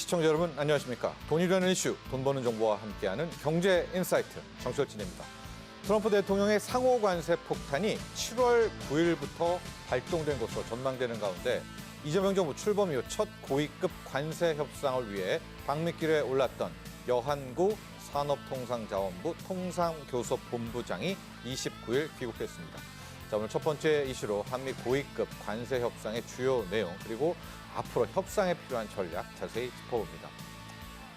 시청자 여러분 안녕하십니까. 돈이라는 이슈, 돈 버는 정보와 함께하는 경제 인사이트 정철진입니다. 트럼프 대통령의 상호 관세 폭탄이 7월 9일부터 발동된 것으로 전망되는 가운데 이재명 정부 출범 이후 첫 고위급 관세 협상을 위해 방미길에 올랐던 여한구 산업통상자원부 통상교섭본부장이 29일 귀국했습니다. 자, 오늘 첫 번째 이슈로 한미 고위급 관세 협상의 주요 내용 그리고 앞으로 협상에 필요한 전략 자세히 짚어봅니다.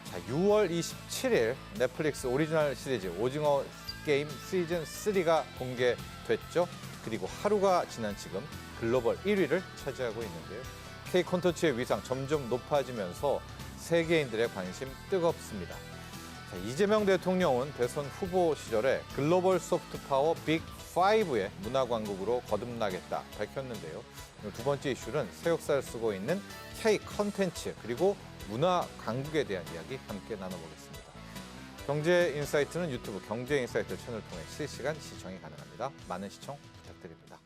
자, 6월 27일 넷플릭스 오리지널 시리즈 오징어 게임 시즌 3가 공개됐죠. 그리고 하루가 지난 지금 글로벌 1위를 차지하고 있는데요. K 콘텐츠의 위상 점점 높아지면서 세계인들의 관심 뜨겁습니다. 자, 이재명 대통령은 대선 후보 시절에 글로벌 소프트 파워 빅5의 문화 강국으로 거듭나겠다 밝혔는데요. 두 번째 이슈는 새 역사를 쓰고 있는 K 콘텐츠 그리고 문화 강국에 대한 이야기 함께 나눠보겠습니다. 경제 인사이트는 유튜브 경제 인사이트 채널을 통해 실시간 시청이 가능합니다. 많은 시청 부탁드립니다.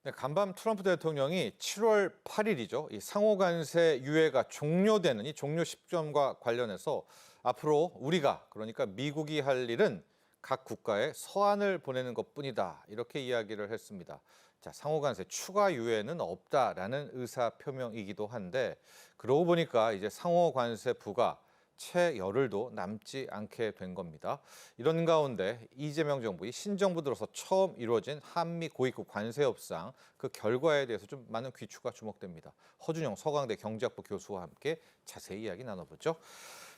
네, 간밤 트럼프 대통령이 7월 8일이죠. 이 상호 관세 유예가 종료되는 이 종료 시점과 관련해서 앞으로 우리가 그러니까 미국이 할 일은 각 국가에 서한을 보내는 것뿐이다. 이렇게 이야기를 했습니다. 자, 상호 관세 추가 유예는 없다라는 의사 표명이기도 한데 그러고 보니까 이제 상호 관세부가 채 열흘도 남지 않게 된 겁니다. 이런 가운데 이재명 정부, 이 신정부 들어서 처음 이루어진 한미 고위급 관세 협상 그 결과에 대해서 좀 많은 귀추가 주목됩니다. 허준영 서강대 경제학부 교수와 함께 자세히 이야기 나눠보죠.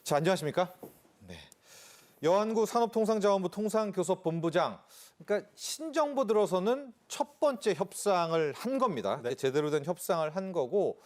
자, 안녕하십니까? 네. 여한구 산업통상자원부 통상교섭본부장. 그러니까 신정부 들어서는 첫 번째 협상을 한 겁니다. 네. 제대로 된 협상을 한 거고.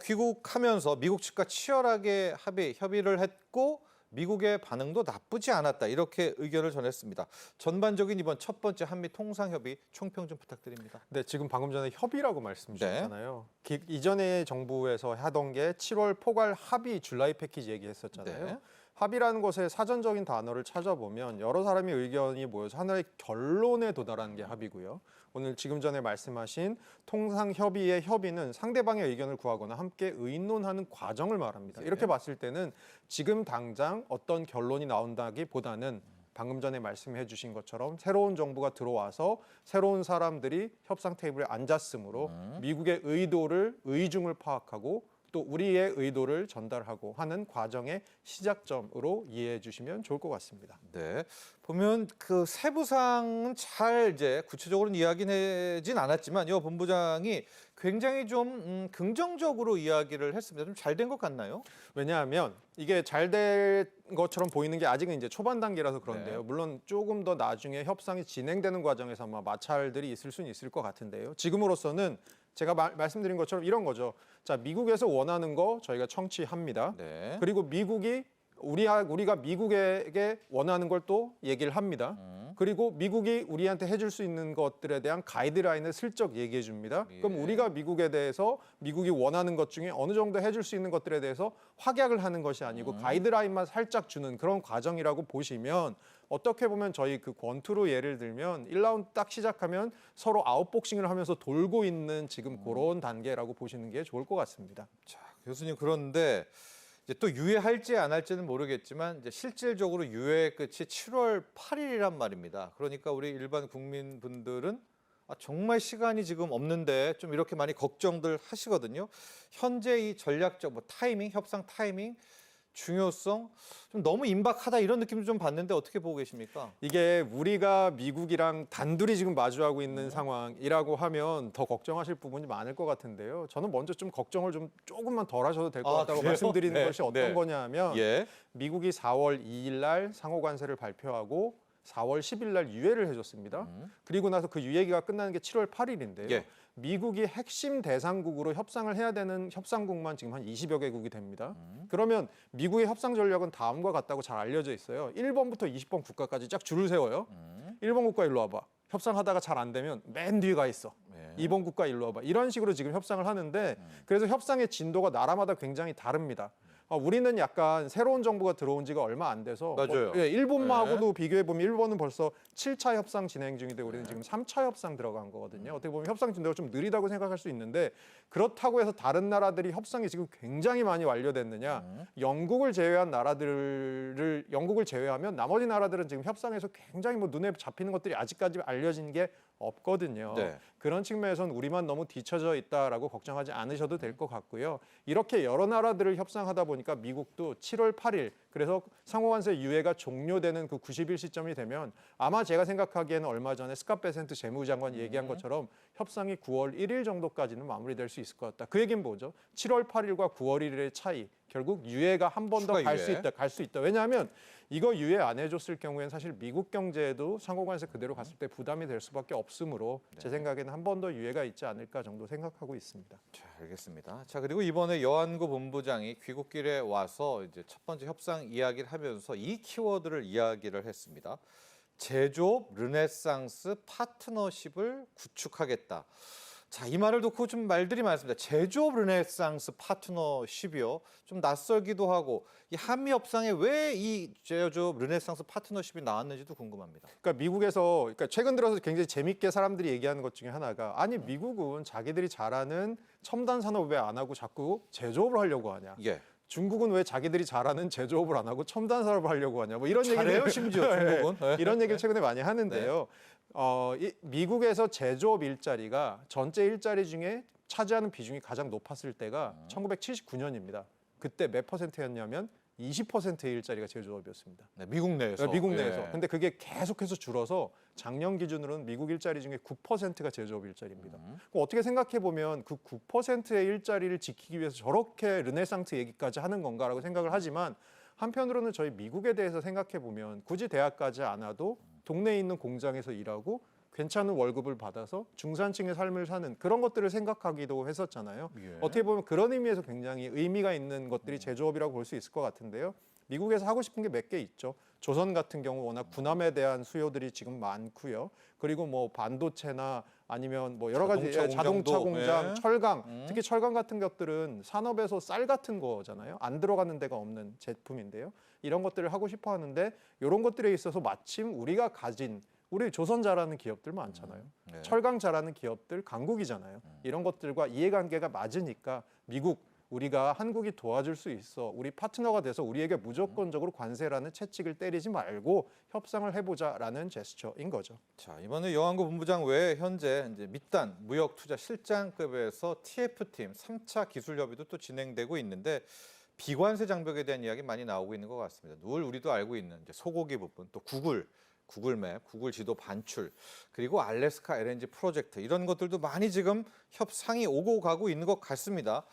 귀국하면서 미국 측과 치열하게 협의를 했고 미국의 반응도 나쁘지 않았다. 이렇게 의견을 전했습니다. 전반적인 이번 첫 번째 한미 통상협의 총평 좀 부탁드립니다. 네, 지금 방금 전에 협의라고 말씀 주셨잖아요. 네. 이전에 정부에서 하던 게 7월 포괄 합의 줄라이 패키지 얘기했었잖아요. 네. 합의라는 것의 사전적인 단어를 찾아보면 여러 사람의 의견이 모여서 하나의 결론에 도달하는 게 합의고요. 오늘 지금 전에 말씀하신 통상협의의 협의는 상대방의 의견을 구하거나 함께 의논하는 과정을 말합니다. 네. 이렇게 봤을 때는 지금 당장 어떤 결론이 나온다기보다는 방금 전에 말씀해 주신 것처럼 새로운 정부가 들어와서 새로운 사람들이 협상 테이블에 앉았으므로 미국의 의도를 의중을 파악하고 또 우리의 의도를 전달하고 하는 과정의 시작점으로 이해해 주시면 좋을 것 같습니다. 네, 보면 그 세부상은 잘 이제 구체적으로는 이야기하진 않았지만 이 본부장이 굉장히 좀 긍정적으로 이야기를 했습니다. 좀 잘 된 것 같나요? 왜냐하면 이게 잘 된 것처럼 보이는 게 아직은 이제 초반 단계라서 그런데요. 네. 물론 조금 더 나중에 협상이 진행되는 과정에서 아마 마찰들이 있을 수는 있을 것 같은데요. 지금으로서는 제가 말씀드린 것처럼 이런 거죠. 자, 미국에서 원하는 거 저희가 청취합니다. 네. 그리고 미국이 우리가 미국에게 원하는 걸 또 얘기를 합니다. 그리고 미국이 우리한테 해줄 수 있는 것들에 대한 가이드라인을 슬쩍 얘기해 줍니다. 예. 그럼 우리가 미국에 대해서 미국이 원하는 것 중에 어느 정도 해줄 수 있는 것들에 대해서 확약을 하는 것이 아니고 가이드라인만 살짝 주는 그런 과정이라고 보시면 어떻게 보면 저희 그 권투로 예를 들면 1라운드 딱 시작하면 서로 아웃복싱을 하면서 돌고 있는 지금 그런 단계라고 보시는 게 좋을 것 같습니다. 자, 교수님 그런데 이제 또 유예할지 안 할지는 모르겠지만 이제 실질적으로 유예 끝이 7월 8일이란 말입니다. 그러니까 우리 일반 국민분들은 정말 시간이 지금 없는데 좀 이렇게 많이 걱정들 하시거든요. 현재 이 전략적 타이밍, 협상 타이밍, 중요성 좀 너무 임박하다 이런 느낌도 좀 받는데 어떻게 보고 계십니까? 이게 우리가 미국이랑 단둘이 지금 마주하고 있는 상황이라고 하면 더 걱정하실 부분이 많을 것 같은데요. 저는 먼저 좀 걱정을 좀 조금만 덜 하셔도 될 것 같다고 그래요? 말씀드리는 네, 것이 어떤 네. 거냐 하면 예. 미국이 4월 2일 날 상호 관세를 발표하고 4월 10일 날 유예를 해줬습니다. 그리고 나서 그 유예기가 끝나는 게 7월 8일인데요. 예. 미국이 핵심 대상국으로 협상을 해야 되는 협상국만 지금 한 20여 개국이 됩니다. 그러면 미국의 협상 전략은 다음과 같다고 잘 알려져 있어요. 1번부터 20번 국가까지 쫙 줄을 세워요. 1번 국가 일로 와봐. 협상하다가 잘 안 되면 맨 뒤에 가 있어. 네. 2번 국가 일로 와봐. 이런 식으로 지금 협상을 하는데 그래서 협상의 진도가 나라마다 굉장히 다릅니다. 우리는 약간 새로운 정부가 들어온 지가 얼마 안 돼서 맞아요. 일본하고도 비교해 보면 일본은 벌써 7차 협상 진행 중인데 우리는 지금 3차 협상 들어간 거거든요. 어떻게 보면 협상 진도가 좀 느리다고 생각할 수 있는데 그렇다고 해서 다른 나라들이 협상이 지금 굉장히 많이 완료됐느냐? 영국을 제외하면 나머지 나라들은 지금 협상에서 굉장히 눈에 잡히는 것들이 아직까지 알려진 게 없거든요. 네. 그런 측면에서는 우리만 너무 뒤처져 있다라고 걱정하지 않으셔도 될 것 같고요. 이렇게 여러 나라들을 협상하다 보니까 미국도 7월 8일 그래서 상호관세 유예가 종료되는 그 90일 시점이 되면 아마 제가 생각하기에는 얼마 전에 스캇 베센트 재무장관이 얘기한 것처럼 협상이 9월 1일 정도까지는 마무리될 수 있을 것 같다. 그 얘기는 뭐죠? 7월 8일과 9월 1일의 차이. 결국 유예가 한 번 더 갈 수 있다. 왜냐하면 이거 유예 안 해줬을 경우에는 사실 미국 경제에도 상호관세 그대로 갔을 때 부담이 될 수밖에 없으므로 제 생각에는 한 번 더 유예가 있지 않을까 정도 생각하고 있습니다. 자, 알겠습니다. 자, 그리고 이번에 여한구 본부장이 귀국길에 와서 이제 첫 번째 협상 이야기를 하면서 이 키워드를 이야기를 했습니다. 제조업 르네상스 파트너십을 구축하겠다. 자, 이 말을 놓고 좀 말들이 많습니다. 제조업 르네상스 파트너십이요. 좀 낯설기도 하고 이 한미 협상에 왜 이 제조업 르네상스 파트너십이 나왔는지도 궁금합니다. 그러니까 미국에서 최근 들어서 굉장히 재밌게 사람들이 얘기하는 것 중에 하나가 아니 미국은 자기들이 잘하는 첨단 산업 왜 안 하고 자꾸 제조업을 하려고 하냐. 예. 중국은 왜 자기들이 잘하는 제조업을 안 하고 첨단 산업을 하려고 하냐. 뭐 이런 잘해요, 얘기를 심지어 중국은. 네. 이런 얘기를 최근에 많이 하는데요. 미국에서 제조업 일자리가 전체 일자리 중에 차지하는 비중이 가장 높았을 때가 1979년입니다. 그때 몇 퍼센트였냐면 20%의 일자리가 제조업이었습니다. 네, 미국 내에서. 미국 내에서. 예. 근데 그게 계속해서 줄어서 작년 기준으로는 미국 일자리 중에 9%가 제조업 일자리입니다. 그럼 어떻게 생각해 보면 그 9%의 일자리를 지키기 위해서 저렇게 르네상스 얘기까지 하는 건가라고 생각을 하지만 한편으로는 저희 미국에 대해서 생각해 보면 굳이 대학 가지 않아도 동네에 있는 공장에서 일하고 괜찮은 월급을 받아서 중산층의 삶을 사는 그런 것들을 생각하기도 했었잖아요. 예. 어떻게 보면 그런 의미에서 굉장히 의미가 있는 것들이 제조업이라고 볼 수 있을 것 같은데요. 미국에서 하고 싶은 게 몇 개 있죠. 조선 같은 경우 워낙 군함에 대한 수요들이 지금 많고요. 그리고 뭐 반도체나 아니면 뭐 여러 가지 자동차 공장, 예. 철강, 특히 철강 같은 것들은 산업에서 쌀 같은 거잖아요. 안 들어가는 데가 없는 제품인데요. 이런 것들을 하고 싶어 하는데 이런 것들에 있어서 마침 우리가 가진 우리 조선 잘하는 기업들 많잖아요. 네. 철강 잘하는 기업들 강국이잖아요. 이런 것들과 이해관계가 맞으니까 미국 우리가 한국이 도와줄 수 있어. 우리 파트너가 돼서 우리에게 무조건적으로 관세라는 채찍을 때리지 말고 협상을 해보자라는 제스처인 거죠. 자, 이번에 여한구 본부장 외에 현재 이제 밑단 무역 투자 실장급에서 TF팀 3차 기술 협의도 또 진행되고 있는데 비관세 장벽에 대한 이야기 많이 나오고 있는 것 같습니다. 늘 우리도 알고 있는 이제 소고기 부분, 또 구글맵, 구글 지도 반출, 그리고 알래스카 LNG 프로젝트 이런 것들도 많이 지금 협상이 오고 가고 있는 것 같습니다.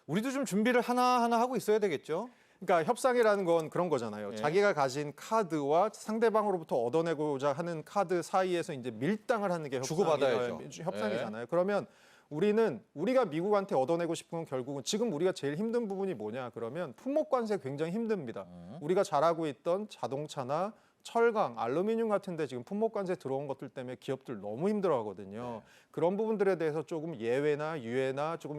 우리도 좀 준비를 하나하나 하고 있어야 되겠죠? 그러니까 협상이라는 건 그런 거잖아요. 예. 자기가 가진 카드와 상대방으로부터 얻어내고자 하는 카드 사이에서 이제 밀당을 하는 게 주고받아야죠. 협상이잖아요. 그러면 우리가 미국한테 얻어내고 싶은 건 결국은 지금 우리가 제일 힘든 부분이 뭐냐 그러면 품목 관세 굉장히 힘듭니다. 우리가 잘하고 있던 자동차나 철강, 알루미늄 같은 데 지금 품목 관세 들어온 것들 때문에 기업들 너무 힘들어하거든요. 그런 부분들에 대해서 조금 예외나 유예나 조금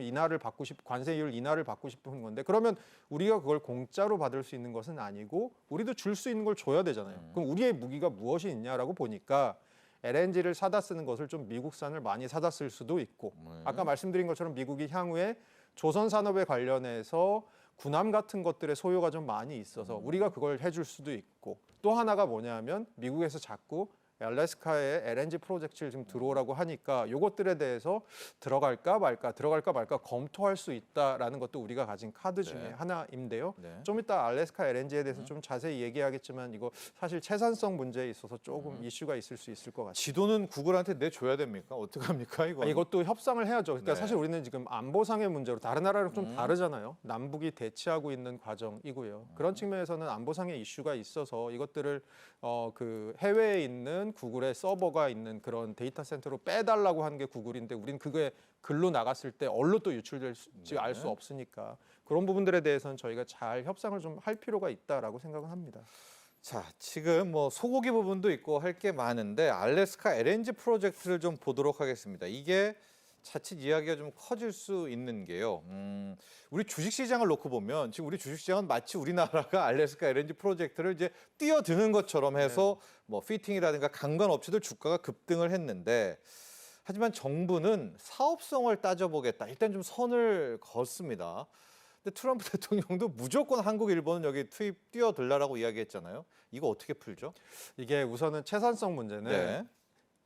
관세율 인하를 받고 싶은 건데 그러면 우리가 그걸 공짜로 받을 수 있는 것은 아니고 우리도 줄 수 있는 걸 줘야 되잖아요. 그럼 우리의 무기가 무엇이 있냐라고 보니까 LNG를 사다 쓰는 것을 좀 미국산을 많이 사다 쓸 수도 있고 아까 말씀드린 것처럼 미국이 향후에 조선 산업에 관련해서 군함 같은 것들의 소요가 좀 많이 있어서 우리가 그걸 해줄 수도 있고 또 하나가 뭐냐면 미국에서 자꾸 알래스카에 LNG 프로젝트를 지금 들어오라고 하니까 이것들에 대해서 들어갈까 말까 검토할 수 있다라는 것도 우리가 가진 카드 중에 네. 하나인데요. 네. 좀 이따 알래스카 LNG에 대해서 좀 자세히 얘기하겠지만 이거 사실 채산성 문제에 있어서 조금 이슈가 있을 수 있을 것 같아요. 지도는 구글한테 내줘야 됩니까? 어떡합니까 이거? 이것도 협상을 해야죠. 그러니까 네. 사실 우리는 지금 안보상의 문제로 다른 나라랑 좀 다르잖아요. 남북이 대치하고 있는 과정이고요. 그런 측면에서는 안보상의 이슈가 있어서 이것들을 그 해외에 있는 구글의 서버가 있는 그런 데이터 센터로 빼달라고 하는 게 구글인데 우리는 그게 글로 나갔을 때 얼로 또 유출될지 알 수 없으니까 그런 부분들에 대해서는 저희가 잘 협상을 좀 할 필요가 있다라고 생각은 합니다. 자, 지금 뭐 소고기 부분도 있고 할 게 많은데 알래스카 LNG 프로젝트를 좀 보도록 하겠습니다. 이게 자칫 이야기가 좀 커질 수 있는 게요. 우리 주식시장을 놓고 보면 지금 우리 주식시장은 마치 우리나라가 알래스카 LNG 프로젝트를 이제 뛰어드는 것처럼 해서 뭐 피팅이라든가 강간 업체들 주가가 급등을 했는데 하지만 정부는 사업성을 따져보겠다. 일단 좀 선을 걷습니다. 근데 트럼프 대통령도 무조건 한국, 일본은 여기 투입 뛰어들라라고 이야기했잖아요. 이거 어떻게 풀죠? 이게 우선은 채산성 문제는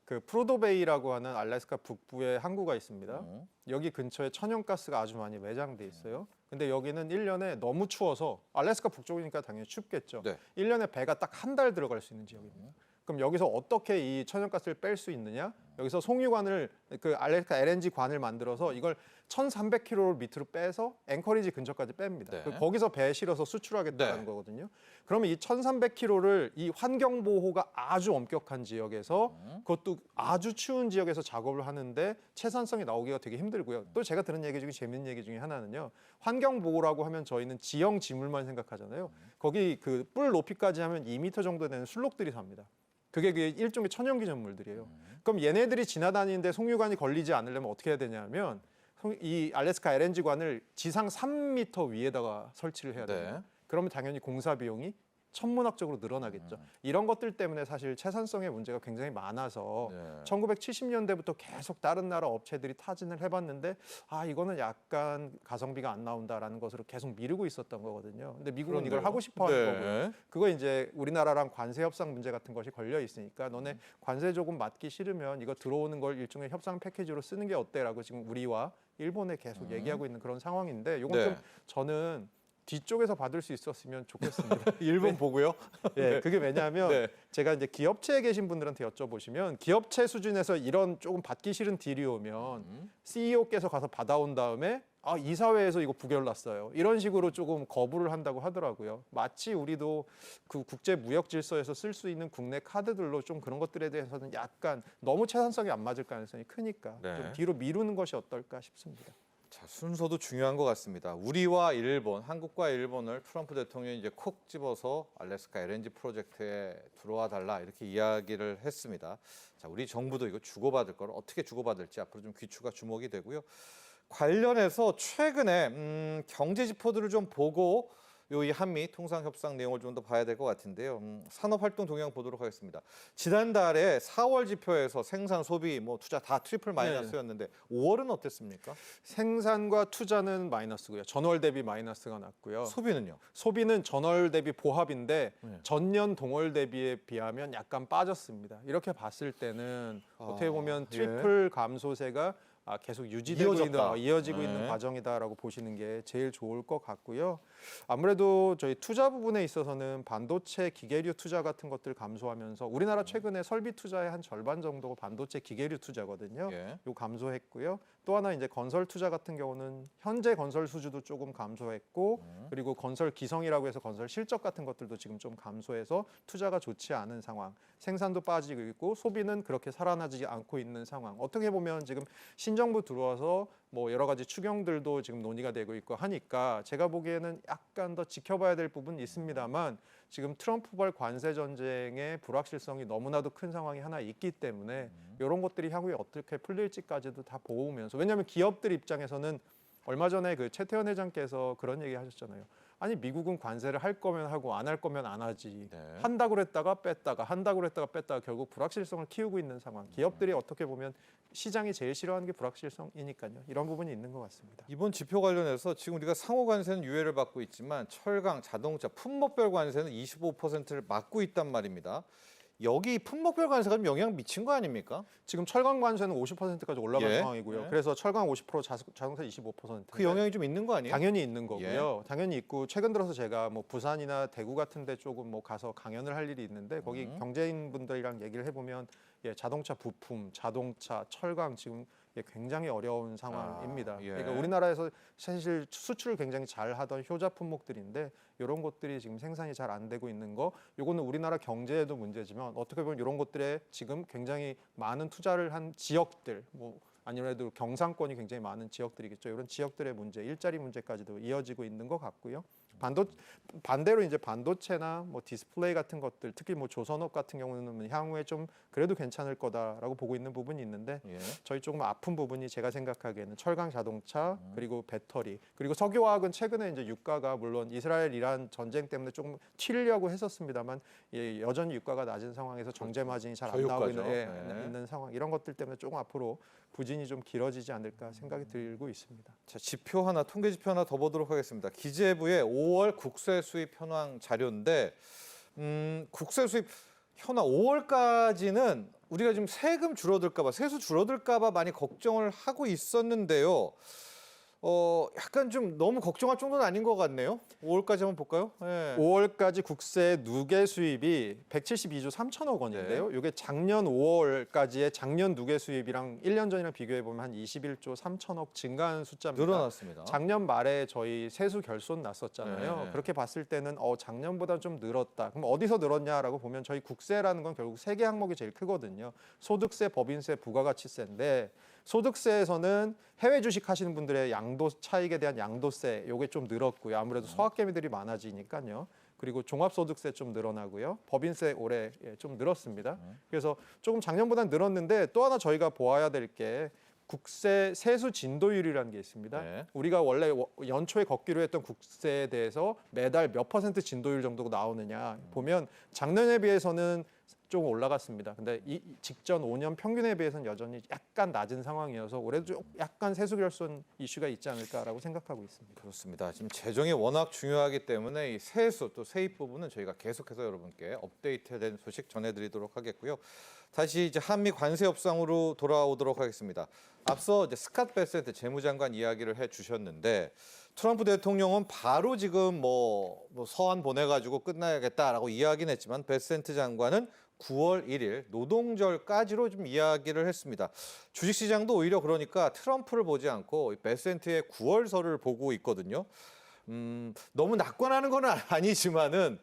그 프루도베이라고 하는 알래스카 북부에 항구가 있습니다. 여기 근처에 천연가스가 아주 많이 매장돼 있어요. 근데 여기는 1년에 너무 추워서 알래스카 북쪽이니까 당연히 춥겠죠. 네. 1년에 배가 딱 한 달 들어갈 수 있는 지역입니다. 그럼 여기서 어떻게 이 천연가스를 뺄 수 있느냐? 여기서 송유관을 그 알래스카 LNG 관을 만들어서 이걸 1,300km 밑으로 빼서 앵커리지 근처까지 뺍니다. 네. 거기서 배에 실어서 수출하겠다는 네. 거거든요. 그러면 이 1,300km를 이 환경 보호가 아주 엄격한 지역에서 그것도 아주 추운 지역에서 작업을 하는데 채산성이 나오기가 되게 힘들고요. 또 제가 들은 얘기 중에 재밌는 얘기 중에 하나는요. 환경 보호라고 하면 저희는 지형 지물만 생각하잖아요. 거기 그 뿔 높이까지 하면 2m 정도 되는 술록들이 삽니다. 그게 일종의 천연기념물들이에요. 그럼 얘네들이 지나다니는데 송유관이 걸리지 않으려면 어떻게 해야 되냐면 이 알래스카 LNG관을 지상 3m 위에다가 설치를 해야 돼요. 네. 그러면 당연히 공사 비용이 천문학적으로 늘어나겠죠. 이런 것들 때문에 사실 채산성의 문제가 굉장히 많아서 1970년대부터 계속 다른 나라 업체들이 타진을 해봤는데 이거는 약간 가성비가 안 나온다라는 것으로 계속 미루고 있었던 거거든요. 근데 미국은 이걸 하고 싶어 하는 거고요. 그거 이제 우리나라랑 관세 협상 문제 같은 것이 걸려 있으니까 너네 관세 조금 맞기 싫으면 이거 들어오는 걸 일종의 협상 패키지로 쓰는 게 어때라고 지금 우리와 일본에 계속 얘기하고 있는 그런 상황인데 이건 좀 저는 뒤쪽에서 받을 수 있었으면 좋겠습니다. 일본 보고요? 네, 그게 왜냐하면 제가 이제 기업체에 계신 분들한테 여쭤보시면 기업체 수준에서 이런 조금 받기 싫은 딜이 오면 CEO께서 가서 받아온 다음에 이사회에서 이거 부결났어요. 이런 식으로 조금 거부를 한다고 하더라고요. 마치 우리도 그 국제 무역 질서에서 쓸 수 있는 국내 카드들로 좀 그런 것들에 대해서는 약간 너무 채산성이 안 맞을 가능성이 크니까 좀 뒤로 미루는 것이 어떨까 싶습니다. 자, 순서도 중요한 것 같습니다. 우리와 일본, 한국과 일본을 트럼프 대통령이 이제 콕 집어서 알래스카 LNG 프로젝트에 들어와 달라 이렇게 이야기를 했습니다. 자, 우리 정부도 이거 주고받을 걸 어떻게 주고받을지 앞으로 좀 귀추가 주목이 되고요. 관련해서 최근에 경제 지표들을 좀 보고 이 한미 통상 협상 내용을 좀 더 봐야 될 것 같은데요. 산업활동 동향 보도록 하겠습니다. 지난달에 4월 지표에서 생산, 소비, 투자 다 트리플 마이너스였는데 5월은 어땠습니까? 생산과 투자는 마이너스고요. 전월 대비 마이너스가 났고요. 소비는요? 소비는 전월 대비 보합인데 전년 동월 대비에 비하면 약간 빠졌습니다. 이렇게 봤을 때는 어떻게 보면 트리플 감소세가 계속 유지되고 이어지고 있는 과정이다라고 보시는 게 제일 좋을 것 같고요. 아무래도 저희 투자 부분에 있어서는 반도체 기계류 투자 같은 것들 감소하면서 우리나라 최근에 설비 투자의 한 절반 정도가 반도체 기계류 투자거든요. 요 감소했고요. 또 하나 이제 건설 투자 같은 경우는 현재 건설 수주도 조금 감소했고 그리고 건설 기성이라고 해서 건설 실적 같은 것들도 지금 좀 감소해서 투자가 좋지 않은 상황. 생산도 빠지고 있고 소비는 그렇게 살아나지 않고 있는 상황. 어떻게 보면 지금 신정부 들어와서 여러 가지 추경들도 지금 논의가 되고 있고 하니까 제가 보기에는 약간 더 지켜봐야 될 부분이 있습니다만 지금 트럼프발 관세 전쟁의 불확실성이 너무나도 큰 상황이 하나 있기 때문에 이런 것들이 향후에 어떻게 풀릴지까지도 다 보면서 왜냐하면 기업들 입장에서는 얼마 전에 그 최태원 회장께서 그런 얘기 하셨잖아요. 아니 미국은 관세를 할 거면 하고 안 할 거면 안 하지. 네. 한다고 그랬다가 뺐다가 한다고 그랬다가 뺐다가 결국 불확실성을 키우고 있는 상황. 기업들이 어떻게 보면 시장이 제일 싫어하는 게 불확실성이니까요. 이런 부분이 있는 것 같습니다. 이번 지표 관련해서 지금 우리가 상호 관세는 유예를 받고 있지만 철강, 자동차, 품목별 관세는 25%를 막고 있단 말입니다. 여기 품목별 관세가 좀 영향 미친 거 아닙니까? 지금 철강 관세는 50%까지 올라간 예. 상황이고요. 예. 그래서 철강 50%, 자동차 25%. 그 영향이 좀 있는 거 아니에요? 당연히 있는 거고요. 당연히 있고 최근 들어서 제가 뭐 부산이나 대구 같은데 조금 뭐 가서 강연을 할 일이 있는데 거기 경제인 분들이랑 얘기를 해보면 예, 자동차 부품, 자동차, 철강 지금 예, 굉장히 어려운 상황입니다. 예. 그러니까 우리나라에서 사실 수출을 굉장히 잘 하던 효자 품목들인데 이런 것들이 지금 생산이 잘 안 되고 있는 거, 요거는 우리나라 경제에도 문제지만 어떻게 보면 이런 것들에 지금 굉장히 많은 투자를 한 지역들, 뭐 아니라도 경상권이 굉장히 많은 지역들이겠죠. 이런 지역들의 문제, 일자리 문제까지도 이어지고 있는 것 같고요. 반대로 이제 반도체나 뭐 디스플레이 같은 것들, 특히 뭐 조선업 같은 경우는 향후에 좀 그래도 괜찮을 거다라고 보고 있는 부분이 있는데 예. 저희 조금 아픈 부분이 제가 생각하기에는 철강 자동차 그리고 배터리 그리고 석유화학은 최근에 이제 유가가 물론 이스라엘 이란 전쟁 때문에 조금 튀려고 했었습니다만 예, 여전히 유가가 낮은 상황에서 정제 마진이 잘 안 나오고 저유가죠. 있는 상황 이런 것들 때문에 조금 앞으로 부진이 좀 길어지지 않을까 생각이 들고 있습니다. 자, 지표 하나, 통계 지표 하나 더 보도록 하겠습니다. 기재부의 5월 국세 수입 현황 자료인데 국세 수입 현황 5월까지는 우리가 지금 세금 줄어들까 봐, 세수 줄어들까 봐 많이 걱정을 하고 있었는데요. 약간 좀 너무 걱정할 정도는 아닌 것 같네요. 5월까지 한번 볼까요? 네. 5월까지 국세 누계 수입이 172조 3천억 원인데요. 이게 작년 5월까지의 작년 누계 수입이랑 1년 전이랑 비교해 보면 한 21조 3천억 증가한 숫자입니다. 늘어났습니다. 작년 말에 저희 세수 결손 났었잖아요. 네. 그렇게 봤을 때는 작년보다 좀 늘었다. 그럼 어디서 늘었냐라고 보면 저희 국세라는 건 결국 세 개 항목이 제일 크거든요. 소득세, 법인세, 부가가치세인데 소득세에서는 해외 주식 하시는 분들의 양도 차익에 대한 양도세 요게 좀 늘었고요. 아무래도 소확개미들이 많아지니까요. 그리고 종합소득세 좀 늘어나고요. 법인세 올해 좀 늘었습니다. 그래서 조금 작년보다는 늘었는데 또 하나 저희가 보아야 될 게 국세 세수 진도율이라는 게 있습니다. 네. 우리가 원래 연초에 걷기로 했던 국세에 대해서 매달 몇 % 진도율 정도가 나오느냐 보면 작년에 비해서는 좀 올라갔습니다. 근데 이 직전 5년 평균에 비해서는 여전히 약간 낮은 상황이어서 올해도 좀 약간 세수 결손 이슈가 있지 않을까라고 생각하고 있습니다. 그렇습니다. 지금 재정이 워낙 중요하기 때문에 이 세수 또 세입 부분은 저희가 계속해서 여러분께 업데이트된 소식 전해드리도록 하겠고요. 다시 이제 한미 관세 협상으로 돌아오도록 하겠습니다. 앞서 이제 스캇 베센트 재무장관 이야기를 해주셨는데 트럼프 대통령은 바로 지금 뭐 서한 보내가지고 끝나야겠다라고 이야기는 했지만 베센트 장관은 9월 1일 노동절까지로 좀 이야기를 했습니다. 주식시장도 오히려 그러니까 트럼프를 보지 않고 베센트의 9월설을 보고 있거든요. 너무 낙관하는 건 아니지만은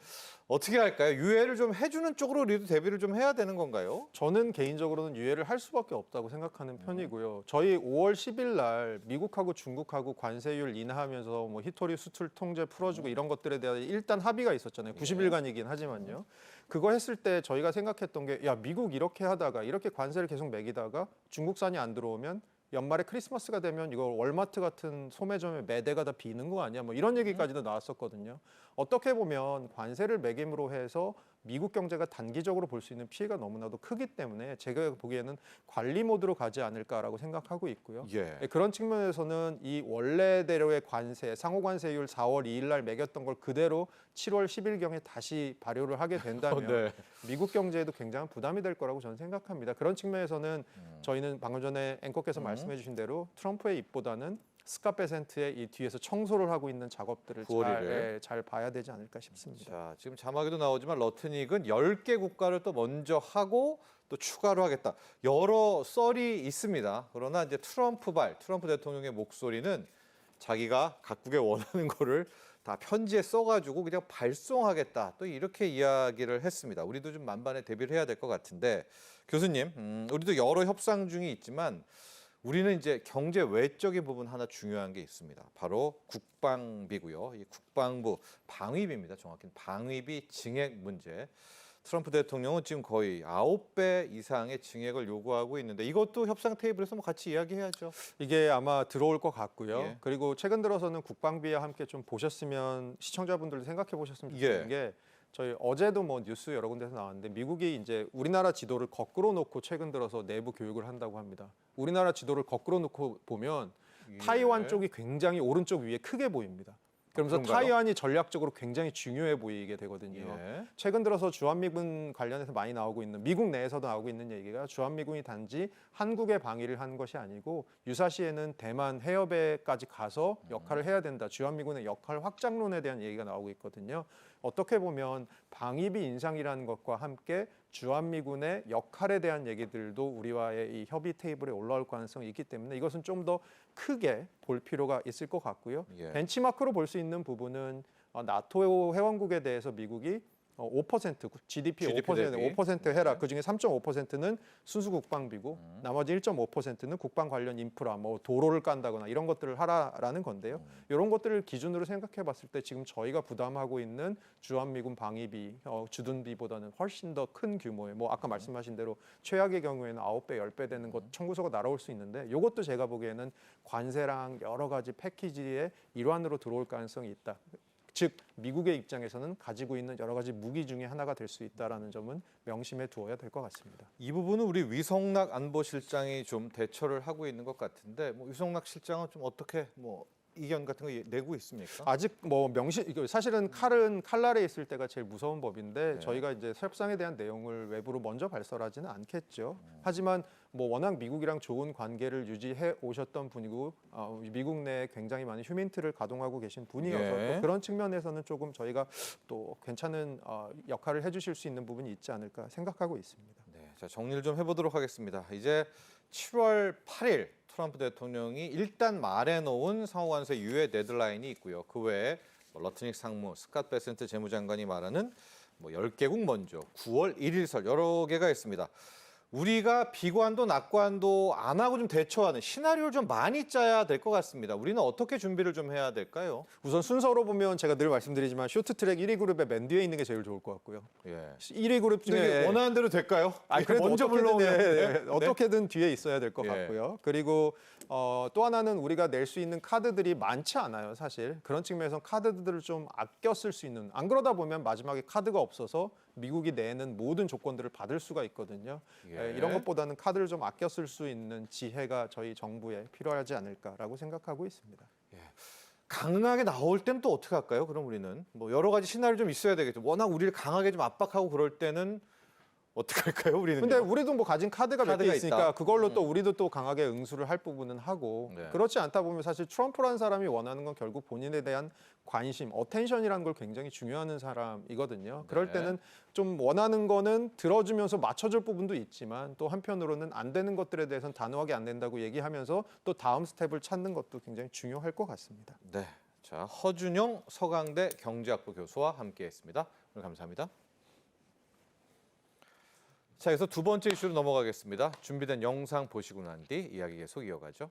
어떻게 할까요? 유예를 좀 해주는 쪽으로 우리도 대비를 좀 해야 되는 건가요? 저는 개인적으로는 유예를 할 수밖에 없다고 생각하는 편이고요. 저희 5월 10일 날 미국하고 중국하고 관세율 인하하면서 뭐 히토리 수출 통제 풀어주고 이런 것들에 대한 일단 합의가 있었잖아요. 90일간이긴 하지만요. 그거 했을 때 저희가 생각했던 게 야, 미국 이렇게 하다가 이렇게 관세를 계속 매기다가 중국산이 안 들어오면 연말에 크리스마스가 되면 이거 월마트 같은 소매점에 매대가 다 비는 거 아니야? 뭐 이런 얘기까지도 나왔었거든요. 어떻게 보면 관세를 매김으로 해서 미국 경제가 단기적으로 볼 수 있는 피해가 너무나도 크기 때문에 제가 보기에는 관리 모드로 가지 않을까라고 생각하고 있고요. 예. 그런 측면에서는 이 원래대로의 관세, 상호관세율 4월 2일 날 매겼던 걸 그대로 7월 10일경에 다시 발효를 하게 된다면 네. 미국 경제에도 굉장한 부담이 될 거라고 저는 생각합니다. 그런 측면에서는 저희는 방금 전에 앵커께서 말씀해 주신 대로 트럼프의 입보다는 스캇 베센트의 이 뒤에서 청소를 하고 있는 작업들을 9월일에. 잘 봐야 되지 않을까 싶습니다. 자, 지금 자막에도 나오지만 러트닉은 10개 국가를 또 먼저 하고 또 추가로 하겠다. 여러 썰이 있습니다. 그러나 이제 트럼프 대통령의 목소리는 자기가 각국에 원하는 거를 다 편지에 써가지고 그냥 발송하겠다. 또 이렇게 이야기를 했습니다. 우리도 좀 만반에 대비를 해야 될 것 같은데 교수님, 우리도 여러 협상 중이 있지만 우리는 이제 경제 외적인 부분 하나 중요한 게 있습니다. 바로 국방비고요. 이 국방부 방위비입니다. 정확히는 방위비 증액 문제. 트럼프 대통령은 지금 거의 9배 이상의 증액을 요구하고 있는데 이것도 협상 테이블에서 뭐 같이 이야기해야죠. 이게 아마 들어올 것 같고요. 예. 그리고 최근 들어서는 국방비와 함께 좀 보셨으면 시청자분들도 생각해 보셨으면 좋겠는 예. 게 저희 어제도 뭐 뉴스 여러 군데서 나왔는데 미국이 이제 우리나라 지도를 거꾸로 놓고 최근 들어서 내부 교육을 한다고 합니다. 우리나라 지도를 거꾸로 놓고 보면 타이완 예. 쪽이 굉장히 오른쪽 위에 크게 보입니다. 그러면서 그런가요? 타이완이 전략적으로 굉장히 중요해 보이게 되거든요. 예. 최근 들어서 주한미군 관련해서 많이 나오고 있는 미국 내에서도 나오고 있는 얘기가 주한미군이 단지 한국의 방위를 하는 것이 아니고 유사시에는 대만 해협에까지 가서 역할을 해야 된다. 주한미군의 역할 확장론에 대한 얘기가 나오고 있거든요. 어떻게 보면 방위비 인상이라는 것과 함께 주한미군의 역할에 대한 얘기들도 우리와의 이 협의 테이블에 올라올 가능성이 있기 때문에 이것은 좀 더 크게 볼 필요가 있을 것 같고요. 예. 벤치마크로 볼 수 있는 부분은 나토 회원국에 대해서 미국이 5% GDP GDP 5% 대비. 5% 해라. 그중에 3.5%는 순수 국방비고 나머지 1.5%는 국방 관련 인프라 뭐 도로를 깐다거나 이런 것들을 하라라는 건데요. 이런 것들을 기준으로 생각해 봤을 때 지금 저희가 부담하고 있는 주한미군 방위비 주둔비보다는 훨씬 더 큰 규모의 뭐 아까 말씀하신 대로 최악의 경우에는 9배, 10배 되는 것 청구서가 날아올 수 있는데 이것도 제가 보기에는 관세랑 여러 가지 패키지의 일환으로 들어올 가능성이 있다. 즉 미국의 입장에서는 가지고 있는 여러 가지 무기 중에 하나가 될 수 있다라는 점은 명심해 두어야 될 것 같습니다. 이 부분은 우리 위성락 안보실장이 좀 대처를 하고 있는 것 같은데 뭐 위성락 실장은 좀 어떻게 뭐 이견 같은 거 내고 있습니까? 아직 뭐 이거 사실은 칼은 칼날에 있을 때가 제일 무서운 법인데 네. 저희가 이제 협상에 대한 내용을 외부로 먼저 발설하지는 않겠죠. 하지만 뭐 워낙 미국이랑 좋은 관계를 유지해 오셨던 분이고 미국 내에 굉장히 많은 휴민트를 가동하고 계신 분이어서 예. 또 그런 측면에서는 조금 저희가 또 괜찮은 역할을 해주실 수 있는 부분이 있지 않을까 생각하고 있습니다. 네, 자 정리를 좀 해보도록 하겠습니다. 이제 7월 8일 트럼프 대통령이 일단 말해놓은 상호관세 유예 데드라인이 있고요. 그 외에 뭐 러트닉 상무, 스캇 베센트 재무장관이 말하는 뭐 10개국 먼저 9월 1일설 여러 개가 있습니다. 우리가 비관도 낙관도 안 하고 좀 대처하는 시나리오를 좀 많이 짜야 될 것 같습니다. 우리는 어떻게 준비를 좀 해야 될까요? 우선 순서로 보면 제가 늘 말씀드리지만 쇼트트랙 1위 그룹에 맨 뒤에 있는 게 제일 좋을 것 같고요. 예. 1위 그룹 근데 이게 중에 원하는 대로 될까요? 그래도 먼저 어떻게든, 불러오면 네. 어떻게든 뒤에 있어야 될 것 예. 같고요. 그리고 또 하나는 우리가 낼 수 있는 카드들이 많지 않아요, 사실. 그런 측면에서 카드들을 좀 아껴 쓸 수 있는. 안 그러다 보면 마지막에 카드가 없어서 미국이 내는 모든 조건들을 받을 수가 있거든요. 예. 이런 것보다는 카드를 좀 아껴 쓸 수 있는 지혜가 저희 정부에 필요하지 않을까라고 생각하고 있습니다. 강하게 나올 때는 또 어떻게 할까요? 그럼 우리는 뭐 여러 가지 시나리오 좀 있어야 되겠죠. 워낙 우리를 강하게 좀 압박하고 그럴 때는 어떻게 할까요? 우리는. 근데 우리도 뭐 가진 카드가 몇 개 카드가 있으니까 있다. 그걸로 또 우리도 또 강하게 응수를 할 부분은 하고 네. 그렇지 않다 보면 사실 트럼프라는 사람이 원하는 건 결국 본인에 대한 관심, 어텐션이라는 걸 굉장히 중요하는 사람이거든요. 그럴 네. 때는 좀 원하는 거는 들어주면서 맞춰줄 부분도 있지만 또 한편으로는 안 되는 것들에 대해서는 단호하게 안 된다고 얘기하면서 또 다음 스텝을 찾는 것도 굉장히 중요할 것 같습니다. 네. 자, 허준용 서강대 경제학부 교수와 함께했습니다. 오늘 감사합니다. 자, 그래서 두 번째 이슈로 넘어가겠습니다. 준비된 영상 보시고 난 뒤 이야기 계속 이어가죠.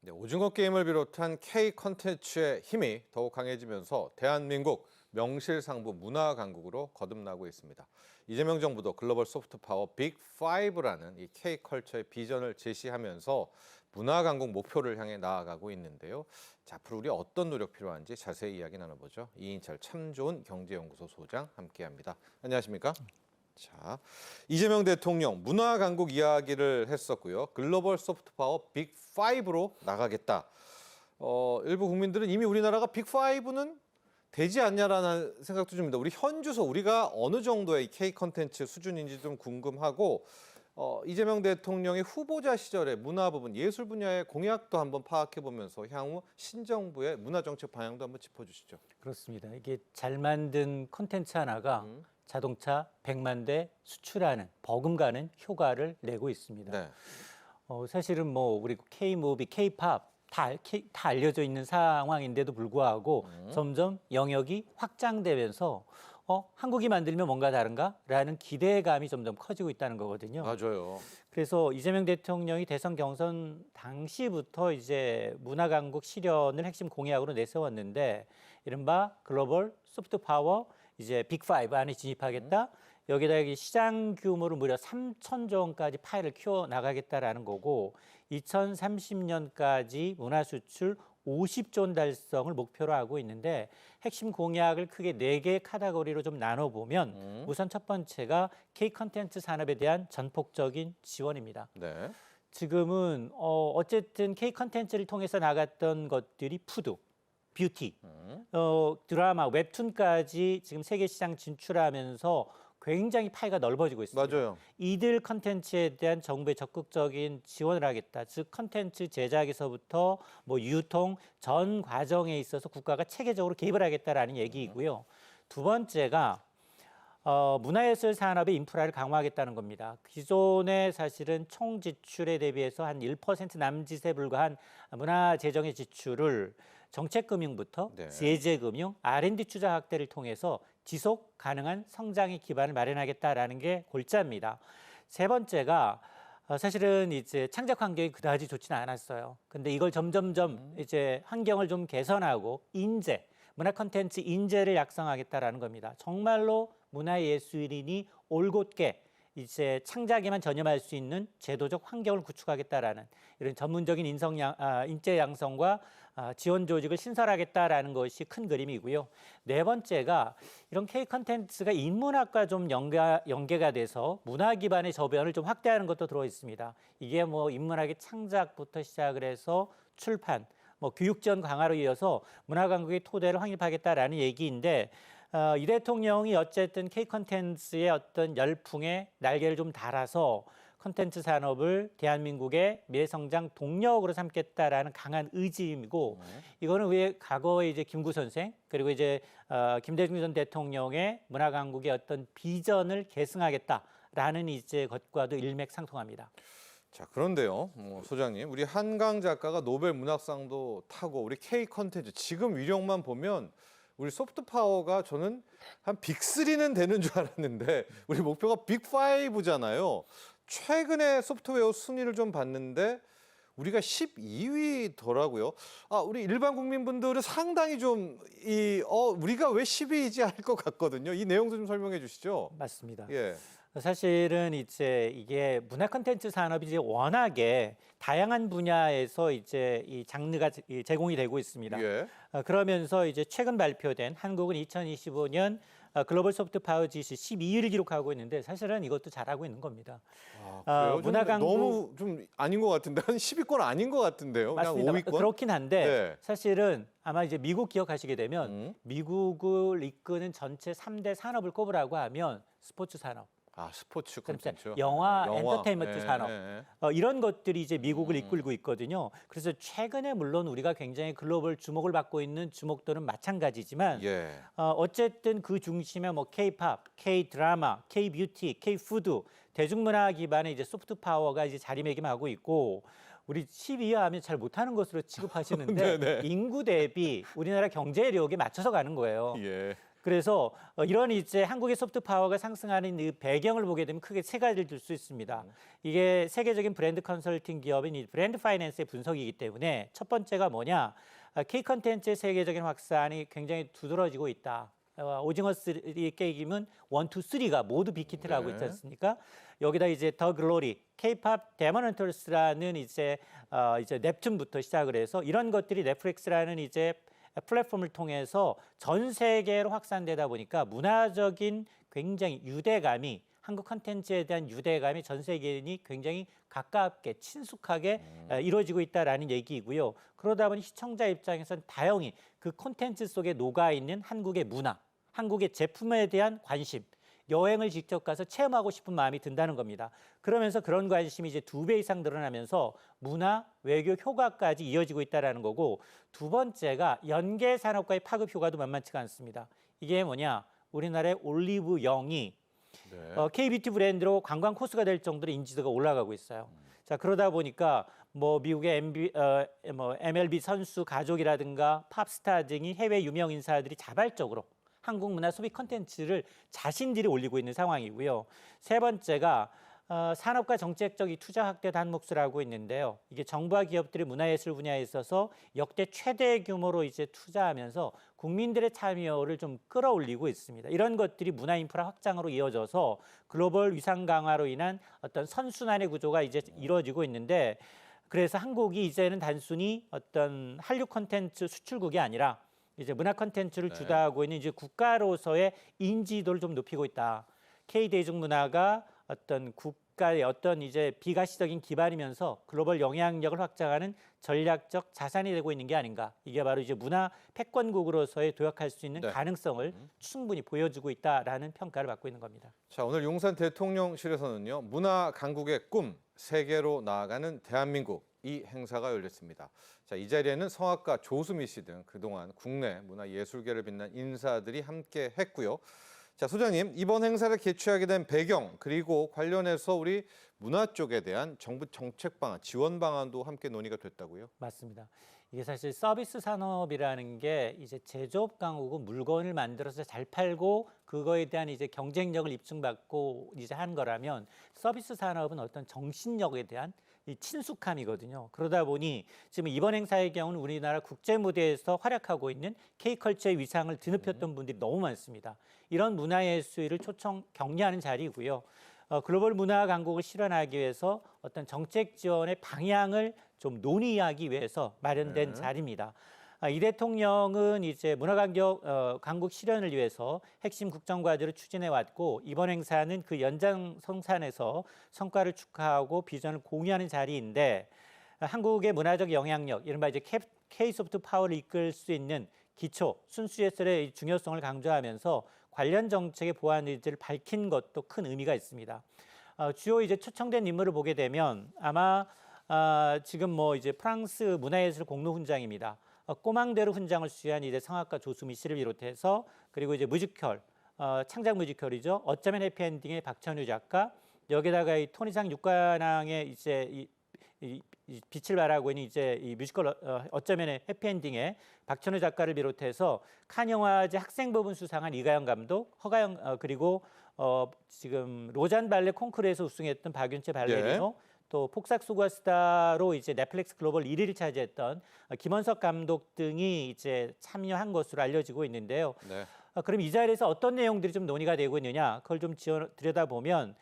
네, 오징어 게임을 비롯한 K 콘텐츠의 힘이 더욱 강해지면서 대한민국 명실상부 문화 강국으로 거듭나고 있습니다. 이재명 정부도 글로벌 소프트 파워 빅5라는 이 K 컬처의 비전을 제시하면서 문화 강국 목표를 향해 나아가고 있는데요. 자, 앞으로 우리 어떤 노력 필요한지 자세히 이야기 나눠보죠. 이인철 참 좋은 경제연구소 소장 함께합니다. 안녕하십니까? 자, 이재명 대통령 문화 강국 이야기를 했었고요. 글로벌 소프트 파워 빅5로 나가겠다. 일부 국민들은 이미 우리나라가 빅5는 되지 않냐라는 생각도 듭니다. 우리 현주소 우리가 어느 정도의 K 컨텐츠 수준인지 좀 궁금하고 이재명 대통령의 후보자 시절에 문화 부분, 예술 분야의 공약도 한번 파악해 보면서 향후 신정부의 문화 정책 방향도 한번 짚어주시죠. 그렇습니다. 이게 잘 만든 콘텐츠 하나가 자동차 100만 대 수출하는 버금가는 효과를 내고 있습니다. 네. 사실은 뭐 우리 K-무비, K-팝 다 알려져 있는 상황인데도 불구하고 점점 영역이 확장되면서 한국이 만들면 뭔가 다른가라는 기대감이 점점 커지고 있다는 거거든요. 맞아요. 그래서 이재명 대통령이 대선 경선 당시부터 이제 문화 강국 실현을 핵심 공약으로 내세웠는데 이른바 글로벌 소프트 파워 이제 빅5 안에 진입하겠다. 여기다 시장 규모를 무려 3천조 원까지 파이를 키워 나가겠다라는 거고 2030년까지 문화 수출 50조 원 달성을 목표로 하고 있는데 핵심 공약을 크게 4개의 카테고리로 좀 나눠보면 우선 첫 번째가 K 컨텐츠 산업에 대한 전폭적인 지원입니다. 네. 지금은 어쨌든 K 컨텐츠를 통해서 나갔던 것들이 푸드, 뷰티, 드라마, 웹툰까지 지금 세계 시장 진출하면서 굉장히 파이가 넓어지고 있습니다. 맞아요. 이들 컨텐츠에 대한 정부의 적극적인 지원을 하겠다. 즉 컨텐츠 제작에서부터 뭐 유통 전 과정에 있어서 국가가 체계적으로 개입을 하겠다라는 얘기이고요. 두 번째가 문화예술 산업의 인프라를 강화하겠다는 겁니다. 기존에 사실은 총 지출에 대비해서 한 1% 남짓에 불과한 문화 재정의 지출을 정책금융부터 네. 제재금융, R&D 투자 확대를 통해서 지속 가능한 성장의 기반을 마련하겠다라는 게 골자입니다. 세 번째가 사실은 이제 창작 환경이 그다지 좋지는 않았어요. 근데 이걸 점점점 이제 환경을 좀 개선하고 인재, 문화 콘텐츠 인재를 양성하겠다라는 겁니다. 정말로 문화예술인이 올곧게 이제 창작에만 전념할 수 있는 제도적 환경을 구축하겠다라는 이런 전문적인 인재 양성과 지원 조직을 신설하겠다라는 것이 큰 그림이고요. 네 번째가 이런 K 컨텐츠가 인문학과 좀 연계가 돼서 문화 기반의 저변을 좀 확대하는 것도 들어 있습니다. 이게 뭐 인문학의 창작부터 시작을 해서 출판, 뭐 교육 지원 강화로 이어서 문화 강국의 토대를 확립하겠다라는 얘기인데 이 대통령이 어쨌든 K 컨텐츠의 어떤 열풍에 날개를 좀 달아서 컨텐츠 산업을 대한민국의 미래 성장 동력으로 삼겠다라는 강한 의지이고 이거는 왜 과거에 이제 김구 선생 그리고 이제 김대중 전 대통령의 문화 강국의 어떤 비전을 계승하겠다라는 이제 것과도 일맥상통합니다. 자, 그런데요, 소장님, 우리 한강 작가가 노벨 문학상도 타고 우리 K 컨텐츠 지금 위력만 보면 우리 소프트 파워가 저는 한 빅3는 되는 줄 알았는데 우리 목표가 빅5잖아요. 최근에 소프트웨어 순위를 좀 봤는데 우리가 12위더라고요. 우리 일반 국민분들은 상당히 좀 우리가 왜 10위이지 할 것 같거든요. 이 내용도 좀 설명해 주시죠. 맞습니다. 예. 사실은 이제 이게 문화 콘텐츠 산업이 이제 워낙에 다양한 분야에서 이제 이 장르가 제공이 되고 있습니다. 예. 그러면서 이제 최근 발표된 한국은 2025년 글로벌 소프트 파워 지수 12위를 기록하고 있는데 사실은 이것도 잘하고 있는 겁니다. 그래요? 문화 강국 너무 좀 아닌 것 같은데 한 10위권 아닌 것 같은데요. 맞습니다. 그냥 5위권. 그렇긴 한데 네. 사실은 아마 이제 미국 기억하시게 되면 미국을 이끄는 전체 3대 산업을 꼽으라고 하면 스포츠 산업, 스포츠 그러니까 콘텐츠. 영화, 엔터테인먼트 산업 예. 이런 것들이 이제 미국을 이끌고 있거든요. 그래서 최근에 물론 우리가 굉장히 글로벌 주목을 받고 있는 주목도는 마찬가지지만 예. 어쨌든 그 중심에 뭐 K-팝, K-드라마, K-뷰티, K-푸드 대중문화 기반의 이제 소프트 파워가 이제 자리매김하고 있고 우리 12위 하면 잘 못하는 것으로 취급하시는데 네네. 인구 대비 우리나라 경제력에 맞춰서 가는 거예요. 예. 그래서 이런 이제 한국의 소프트 파워가 상승하는 이 배경을 보게 되면 크게 세 가지를 들 수 있습니다. 이게 세계적인 브랜드 컨설팅 기업인 이 브랜드 파이낸스의 분석이기 때문에 첫 번째가 뭐냐? K 컨텐츠의 세계적인 확산이 굉장히 두드러지고 있다. 오징어 3 게임은 1, 2, 3가 모두 빅히트라고 있지 않습니까? 여기다 이제 더 글로리, K-팝 데모넌터스라는 이제 넵튠부터 시작을 해서 이런 것들이 넷플릭스라는 이제 플랫폼을 통해서 전 세계로 확산되다 보니까 문화적인 굉장히 유대감이 한국 콘텐츠에 대한 유대감이 전 세계인이 굉장히 가깝게 친숙하게 이루어지고 있다라는 얘기이고요. 그러다 보니 시청자 입장에서는 다행히 그 콘텐츠 속에 녹아 있는 한국의 문화, 한국의 제품에 대한 관심, 여행을 직접 가서 체험하고 싶은 마음이 든다는 겁니다. 그러면서 그런 관심이 이제 2배 이상 늘어나면서 문화, 외교 효과까지 이어지고 있다는 거고, 두 번째가 연계 산업과의 파급 효과도 만만치가 않습니다. 이게 뭐냐? 우리나라의 올리브 영이 K뷰티 브랜드로 관광 코스가 될 정도로 인지도가 올라가고 있어요. 자, 그러다 보니까 뭐 미국의 MLB 선수 가족이라든가 팝스타 등이 해외 유명 인사들이 자발적으로 한국 문화 소비 콘텐츠를 자신들이 올리고 있는 상황이고요. 세 번째가 산업과 정책적 투자 확대도 한 몫을 하고 있는데요. 이게 정부와 기업들이 문화예술 분야에 있어서 역대 최대 규모로 이제 투자하면서 국민들의 참여를 좀 끌어올리고 있습니다. 이런 것들이 문화 인프라 확장으로 이어져서 글로벌 위상 강화로 인한 어떤 선순환의 구조가 이제 이루어지고 있는데, 그래서 한국이 이제는 단순히 어떤 한류 콘텐츠 수출국이 아니라 이제 문화 콘텐츠를 주도하고 있는 이제 국가로서의 인지도를 좀 높이고 있다. K-대중문화가 어떤 국가의 어떤 이제 비가시적인 기반이면서 글로벌 영향력을 확장하는 전략적 자산이 되고 있는 게 아닌가. 이게 바로 이제 문화 패권국으로서의 도약할 수 있는 가능성을 충분히 보여주고 있다라는 평가를 받고 있는 겁니다. 자, 오늘 용산 대통령실에서는요, 문화 강국의 꿈, 세계로 나아가는 대한민국, 이 행사가 열렸습니다. 자, 이 자리에는 성악가 조수미 씨 등 그동안 국내 문화 예술계를 빛난 인사들이 함께 했고요. 자, 소장님, 이번 행사를 개최하게 된 배경, 그리고 관련해서 우리 문화 쪽에 대한 정부 정책 방안, 지원 방안도 함께 논의가 됐다고요? 맞습니다. 이게 사실 서비스 산업이라는 게 이제 제조업 강국은 물건을 만들어서 잘 팔고 그거에 대한 이제 경쟁력을 입증받고 이제 한 거라면, 서비스 산업은 어떤 정신력에 대한 이 친숙함이거든요. 그러다 보니 지금 이번 행사의 경우는 우리나라 국제 무대에서 활약하고 있는 K컬처의 위상을 드높였던 분들이 너무 많습니다. 이런 문화예술을 초청 격려하는 자리이고요. 글로벌 문화 강국을 실현하기 위해서 어떤 정책 지원의 방향을 좀 논의하기 위해서 마련된 자리입니다. 이 대통령은 이제 강국 실현을 위해서 핵심 국정 과제를 추진해 왔고, 이번 행사는 그 연장선상에서 성과를 축하하고 비전을 공유하는 자리인데, 한국의 문화적 영향력, 이른바 이제 K소프트 파워를 이끌 수 있는 기초 순수예술의 중요성을 강조하면서 관련 정책의 보완 의지를 밝힌 것도 큰 의미가 있습니다. 주요 이제 초청된 인물을 보게 되면 아마 지금 뭐 이제 프랑스 문화예술 공로 훈장입니다. 꼬망대로 훈장을 수여한 이제 성악가 조수미 씨를 비롯해서, 그리고 이제 뮤지컬 창작 뮤지컬이죠. 어쩌면 해피엔딩의 박천유 작가, 여기다가 이 토니상 육관왕의 이제 이 빛을 발하고 있는 이제 이 뮤지컬 어쩌면 해피엔딩의 박천우 작가를 비롯해서 칸 영화제 학생 부분 수상한 이가영 감독, 허가영 그리고 지금 로잔 발레 콩쿠르에서 우승했던 박윤채 발레리노, 또 폭삭 슈퍼스타로 이제 넷플릭스 글로벌 1위를 차지했던 김원석 감독 등이 이제 참여한 것으로 알려지고 있는데요. 그럼 이 자리에서 어떤 내용들이 좀 논의가 되고 있느냐, 그걸 좀 들여다보면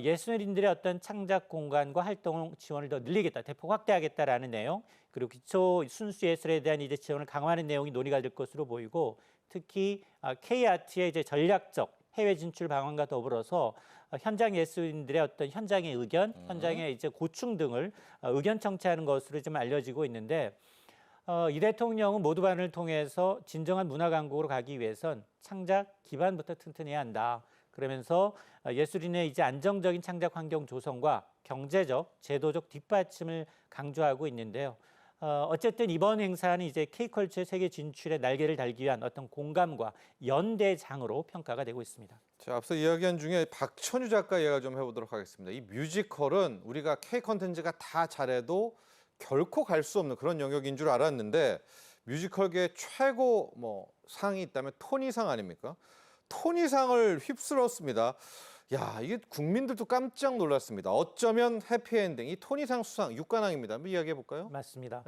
예술인들의 어떤 창작 공간과 활동 지원을 더 늘리겠다, 대폭 확대하겠다라는 내용, 그리고 기초 순수 예술에 대한 이제 지원을 강화하는 내용이 논의가 될 것으로 보이고, 특히 K아트의 이제 전략적 해외 진출 방안과 더불어서 현장 예술인들의 어떤 현장의 의견, 현장의 이제 고충 등을 의견 청취하는 것으로 좀 알려지고 있는데, 이 대통령은 모두 반을 통해서 진정한 문화 강국으로 가기 위해선 창작 기반부터 튼튼해야 한다. 그러면서 예술인의 이제 안정적인 창작 환경 조성과 경제적, 제도적 뒷받침을 강조하고 있는데요. 어쨌든 이번 행사는 이제 K컬처의 세계 진출에 날개를 달기 위한 어떤 공감과 연대장으로 평가가 되고 있습니다. 자, 앞서 이야기한 중에 박천유 작가 이야기 좀 해보도록 하겠습니다. 이 뮤지컬은 우리가 K 컨텐츠가 다 잘해도 결코 갈 수 없는 그런 영역인 줄 알았는데, 뮤지컬계 최고 상이 있다면 토니상 아닙니까? 토니상을 휩쓸었습니다. 야, 이게 국민들도 깜짝 놀랐습니다. 어쩌면 해피엔딩, 이 토니상 수상 6관왕입니다. 한번 이야기해 볼까요? 맞습니다.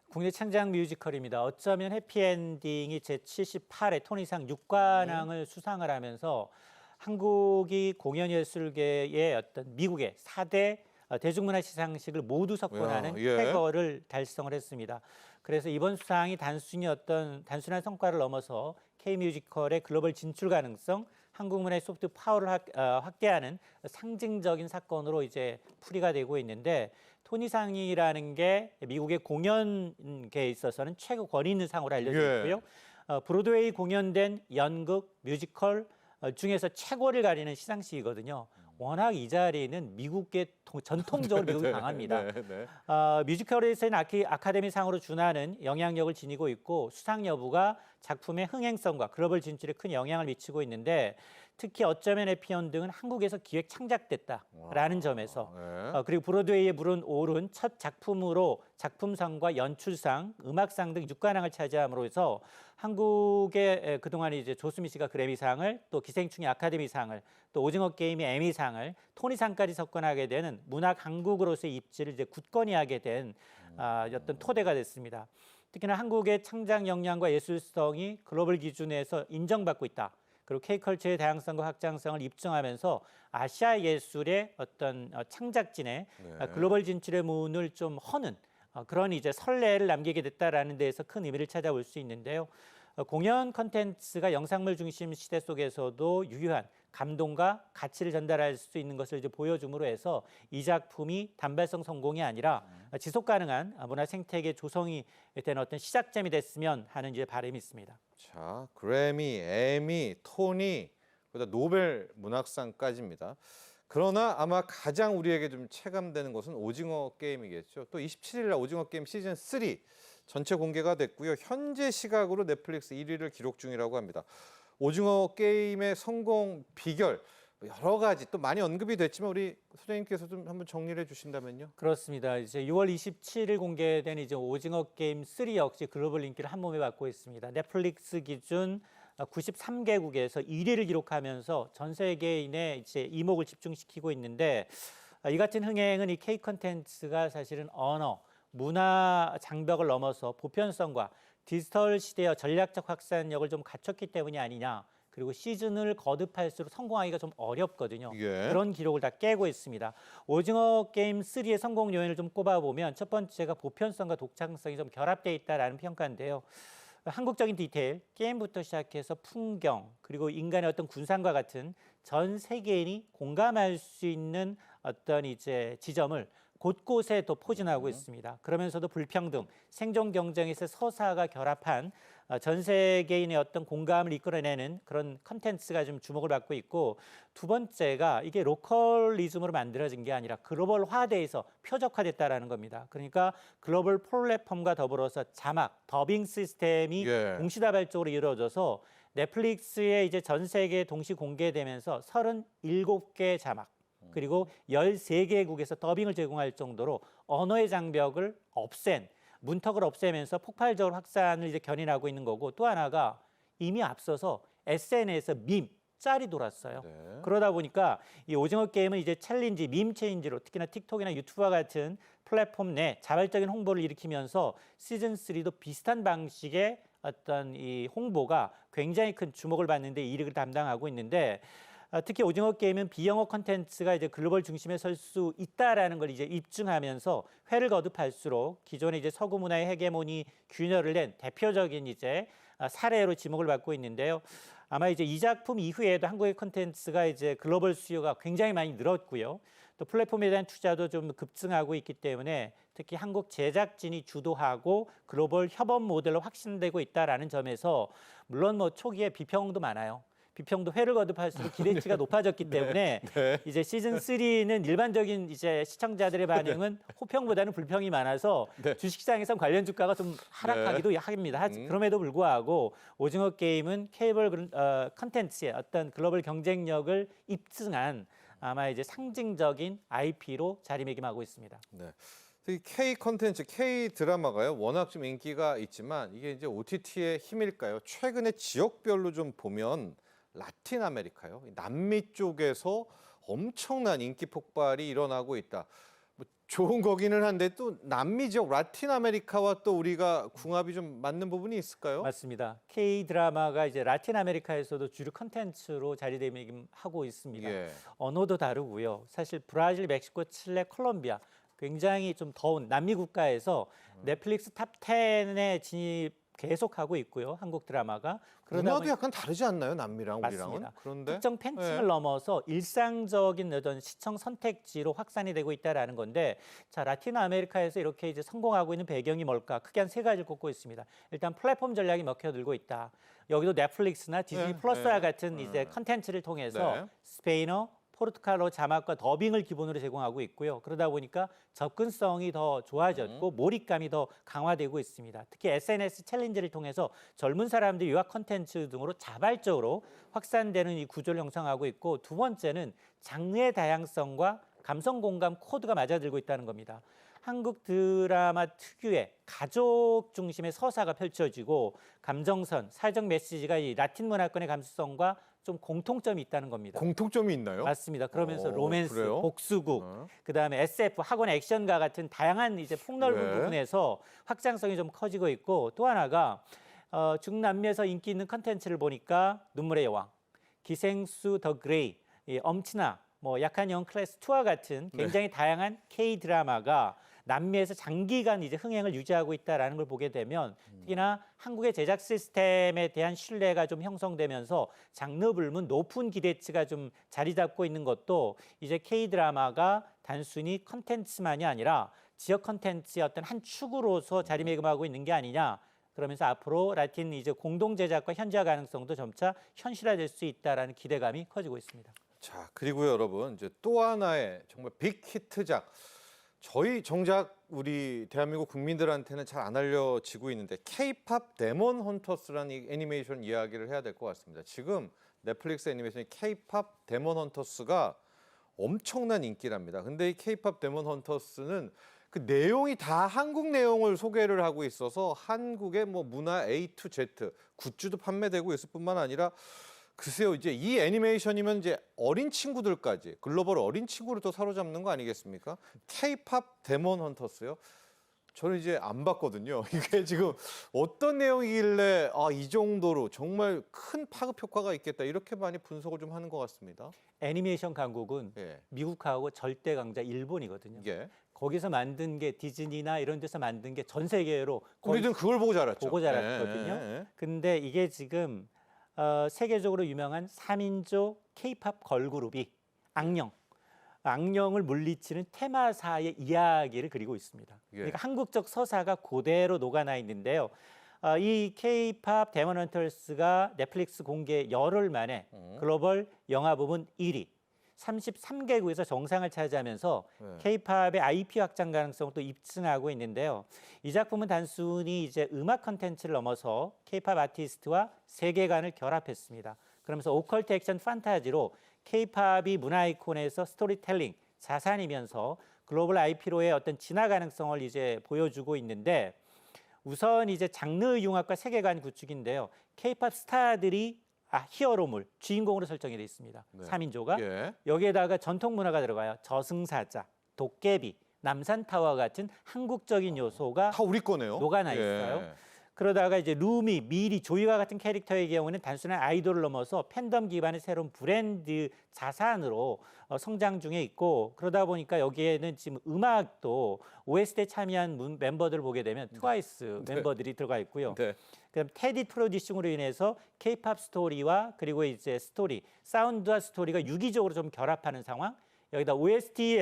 국내 창작 뮤지컬입니다. 어쩌면 해피엔딩이 제78회 토니상 6관왕을 수상을 하면서 한국이 공연예술계의 어떤 미국의 4대 대중문화 시상식을 모두 석권하는 쾌거를 달성을 했습니다. 그래서 이번 수상이 단순한 성과를 넘어서 K 뮤지컬의 글로벌 진출 가능성, 한국문화의 소프트 파워를 확대하는 상징적인 사건으로 이제 풀이가 되고 있는데 토니상이라는 게 미국의 공연계에 있어서는 최고 권위 있는 상으로 알려져 예. 있고요. 브로드웨이 공연된 연극, 뮤지컬 중에서 최고를 가리는 시상식이거든요. 워낙 이 자리는 미국의 전통적으로 미국이 강합니다. 네, 네. 뮤지컬에서는 아카데미상으로 준하는 영향력을 지니고 있고 수상 여부가 작품의 흥행성과 글로벌 진출에 큰 영향을 미치고 있는데 특히 어쩌면 해피언 등은 한국에서 기획 창작됐다라는 점에서 네. 그리고 브로드웨이에 오른 첫 작품으로 작품상과 연출상, 음악상 등 6관왕을 차지함으로 해서 한국의 그동안 이제 조수미 씨가 그래미상을 또 기생충이 아카데미상을 또 오징어 게임이 에미상을 토니상까지 석권하게 되는 문화 강국으로서의 입지를 이제 굳건히 하게 된 어떤 토대가 됐습니다. 특히나 한국의 창작 역량과 예술성이 글로벌 기준에서 인정받고 있다. 그리고 K컬처의 다양성과 확장성을 입증하면서 아시아 예술의 어떤 창작진의 네. 글로벌 진출의 문을 좀 허는 그런 이제 선례를 남기게 됐다라는 데에서 큰 의미를 찾아볼 수 있는데요. 공연 컨텐츠가 영상물 중심 시대 속에서도 유효한 감동과 가치를 전달할 수 있는 것을 이제 보여줌으로 해서 이 작품이 단발성 성공이 아니라 지속 가능한 문화 생태계 조성이 된 어떤 시작점이 됐으면 하는 이제 바람이 있습니다. 자, 그래미, 에미, 토니, 그다음 노벨 문학상까지입니다. 그러나 아마 가장 우리에게 좀 체감되는 것은 오징어 게임이겠죠. 또 27일 날 오징어 게임 시즌 3 전체 공개가 됐고요. 현재 시각으로 넷플릭스 1위를 기록 중이라고 합니다. 오징어 게임의 성공 비결 여러 가지 또 많이 언급이 됐지만 우리 소장님께서 좀 한번 정리를 해주신다면요. 그렇습니다. 이제 6월 27일 공개된 이제 오징어 게임 3 역시 글로벌 인기를 한 몸에 받고 있습니다. 넷플릭스 기준 93개국에서 1위를 기록하면서 전 세계인의 이제 이목을 집중시키고 있는데 이 같은 흥행은 이 K 컨텐츠가 사실은 언어, 문화 장벽을 넘어서 보편성과 디지털 시대의 전략적 확산력을 좀 갖췄기 때문이 아니냐. 그리고 시즌을 거듭할수록 성공하기가 좀 어렵거든요. 예. 그런 기록을 다 깨고 있습니다. 오징어 게임 3의 성공 요인을 좀 꼽아보면 첫 번째가 보편성과 독창성이 좀 결합되어 있다라는 평가인데요. 한국적인 디테일, 게임부터 시작해서 풍경, 그리고 인간의 어떤 군상과 같은 전 세계인이 공감할 수 있는 어떤 이제 지점을 곳곳에 또 포진하고 있습니다. 그러면서도 불평등, 생존 경쟁에서 서사가 결합한 전 세계인의 어떤 공감을 이끌어내는 그런 컨텐츠가 좀 주목을 받고 있고 두 번째가 이게 로컬리즘으로 만들어진 게 아니라 글로벌화돼서 표적화됐다라는 겁니다. 그러니까 글로벌 플랫폼과 더불어서 자막, 더빙 시스템이 예. 동시다발적으로 이루어져서 넷플릭스에 이제 전 세계에 동시 공개되면서 37개 자막 그리고 13개국에서 더빙을 제공할 정도로 언어의 장벽을 없앤 문턱을 없애면서 폭발적으로 확산을 이제 견인하고 있는 거고 또 하나가 이미 앞서서 SNS에서 밈 짤이 돌았어요. 네. 그러다 보니까 이 오징어 게임은 이제 챌린지, 밈 체인지로 특히나 틱톡이나 유튜브와 같은 플랫폼 내 자발적인 홍보를 일으키면서 시즌 3도 비슷한 방식의 어떤 이 홍보가 굉장히 큰 주목을 받는데 이익을 담당하고 있는데 특히 오징어 게임은 비영어 콘텐츠가 이제 글로벌 중심에 설 수 있다라는 걸 이제 입증하면서 회를 거듭할수록 기존의 이제 서구 문화의 헤게모니 균열을 낸 대표적인 이제 사례로 지목을 받고 있는데요. 아마 이제 이 작품 이후에도 한국의 콘텐츠가 이제 글로벌 수요가 굉장히 많이 늘었고요. 또 플랫폼에 대한 투자도 좀 급증하고 있기 때문에 특히 한국 제작진이 주도하고 글로벌 협업 모델로 확신되고 있다라는 점에서 물론 뭐 초기에 비평도 많아요. 비평도 회를 거듭할수록 기대치가 높아졌기 때문에 이제 시즌 3는 일반적인 이제 시청자들의 반응은 호평보다는 불평이 많아서 주식시장에선 관련 주가가 좀 하락하기도 합니다. 그럼에도 불구하고 오징어 게임은 케이블 컨텐츠의 어떤 글로벌 경쟁력을 입증한 아마 이제 상징적인 IP로 자리매김하고 있습니다. 네. 이 K 컨텐츠, K 드라마가요. 워낙 좀 인기가 있지만 이게 이제 OTT의 힘일까요? 최근에 지역별로 좀 보면 라틴 아메리카요. 남미 쪽에서 엄청난 인기 폭발이 일어나고 있다. 뭐 좋은 거기는 한데 또 남미 지역 라틴 아메리카와 또 우리가 궁합이 좀 맞는 부분이 있을까요? 맞습니다. K 드라마가 이제 라틴 아메리카에서도 주류 컨텐츠로 자리매김하고 있습니다. 예. 언어도 다르고요. 사실 브라질, 멕시코, 칠레, 콜롬비아 굉장히 좀 더운 남미 국가에서 넷플릭스 탑 10에 진입 계속하고 있고요. 한국 드라마가. 그러다 문화도 보니 약간 다르지 않나요? 남미랑 우리랑은? 맞습니다. 그런데 특정 팬층을 네. 넘어서 일상적인 어떤 시청 선택지로 확산이 되고 있다라는 건데, 자, 라틴 아메리카에서 이렇게 이제 성공하고 있는 배경이 뭘까? 크게 한 세 가지를 꼽고 있습니다. 일단 플랫폼 전략이 먹혀들고 있다. 여기도 넷플릭스나 디즈니 네, 플러스와 네, 같은 이제 컨텐츠를 통해서 네. 스페인어, 포르투갈어 자막과 더빙을 기본으로 제공하고 있고요. 그러다 보니까 접근성이 더 좋아졌고 몰입감이 더 강화되고 있습니다. 특히 SNS 챌린지를 통해서 젊은 사람들이 유학 콘텐츠 등으로 자발적으로 확산되는 이 구조를 형성하고 있고, 두 번째는 장르의 다양성과 감성 공감 코드가 맞아들고 있다는 겁니다. 한국 드라마 특유의 가족 중심의 서사가 펼쳐지고 감정선, 사회적 메시지가 이 라틴 문화권의 감수성과 좀 공통점이 있다는 겁니다. 공통점이 있나요? 맞습니다. 그러면서 어, 로맨스, 그래요? 복수국, 어. 그다음에 SF, 학원 액션과 같은 다양한 이제 폭넓은 네. 부분에서 확장성이 좀 커지고 있고, 또 하나가 중남미에서 인기 있는 컨텐츠를 보니까 눈물의 여왕, 기생수 더 그레이, 이 엄친아, 뭐 약한 영 클래스 2와 같은 굉장히 다양한 K 드라마가 남미에서 장기간 이제 흥행을 유지하고 있다라는 걸 보게 되면, 특히나 한국의 제작 시스템에 대한 신뢰가 좀 형성되면서 장르 불문 높은 기대치가 좀 자리 잡고 있는 것도 이제 K 드라마가 단순히 컨텐츠만이 아니라 지역 컨텐츠의 어떤 한 축으로서 자리매김하고 있는 게 아니냐. 그러면서 앞으로 라틴 이제 공동 제작과 현지화 가능성도 점차 현실화될 수 있다라는 기대감이 커지고 있습니다. 자, 그리고요, 여러분, 이제 또 하나의 정말 빅 히트작. 저희 정작 우리 대한민국 국민들한테는 잘 안 알려지고 있는데 K-팝 데몬 헌터스라는 이 애니메이션 이야기를 해야 될 것 같습니다. 지금 넷플릭스 애니메이션이 K-팝 데몬 헌터스가 엄청난 인기랍니다. 근데 이 K-팝 데몬 헌터스는 그 내용이 다 한국 내용을 소개를 하고 있어서 한국의 뭐 문화 A to Z 굿즈도 판매되고 있을 뿐만 아니라, 글쎄요, 이제 이 애니메이션이면 이제 어린 친구들까지, 글로벌 어린 친구를 또 사로잡는 거 아니겠습니까? K-팝 데몬 헌터스요. 저는 이제 안 봤거든요. 이게 지금 어떤 내용이길래 이 정도로 정말 큰 파급 효과가 있겠다, 이렇게 많이 분석을 좀 하는 것 같습니다. 애니메이션 강국은 예. 미국하고 절대 강자 일본이거든요. 이게 거기서 만든 게 디즈니나 이런 데서 만든 게 전 세계로 거의 우리는 그걸 보고 자랐죠. 보고 자랐거든요. 예. 근데 이게 지금 세계적으로 유명한 3인조 K-팝 걸그룹이 악령을 물리치는 테마사의 이야기를 그리고 있습니다. 예. 그러니까 한국적 서사가 그대로 녹아나 있는데요. 이 K-팝 데몬 헌터스가 넷플릭스 공개 열흘 만에 글로벌 영화 부문 1위, 33개국에서 정상을 차지하면서 네. K-팝의 IP 확장 가능성을 또 입증하고 있는데요. 이 작품은 단순히 이제 음악 컨텐츠를 넘어서 K-팝 아티스트와 세계관을 결합했습니다. 그러면서 오컬트 액션 판타지로 K-팝이 문화 아이콘에서 스토리텔링, 자산이면서 글로벌 IP로의 어떤 진화 가능성을 이제 보여주고 있는데, 우선 이제 장르 융합과 세계관 구축인데요. K-팝 스타들이 히어로물, 주인공으로 설정이 되어 있습니다. 네. 3인조가. 예. 여기에다가 전통 문화가 들어가요. 저승사자, 도깨비, 남산타워 같은 한국적인 요소가 다 우리 거네요. 녹아나 있어요. 그러다가 이제 루미, 미리, 조이와 같은 캐릭터의 경우는 단순한 아이돌을 넘어서 팬덤 기반의 새로운 브랜드 자산으로 성장 중에 있고, 그러다 보니까 여기에는 지금 음악도 OST에 참여한 멤버들을 보게 되면 트와이스 멤버들이 들어가 있고요. 네. 그다음 테디 프로듀싱으로 인해서 K-팝 스토리와 그리고 이제 사운드와 스토리가 유기적으로 좀 결합하는 상황. 여기다 OST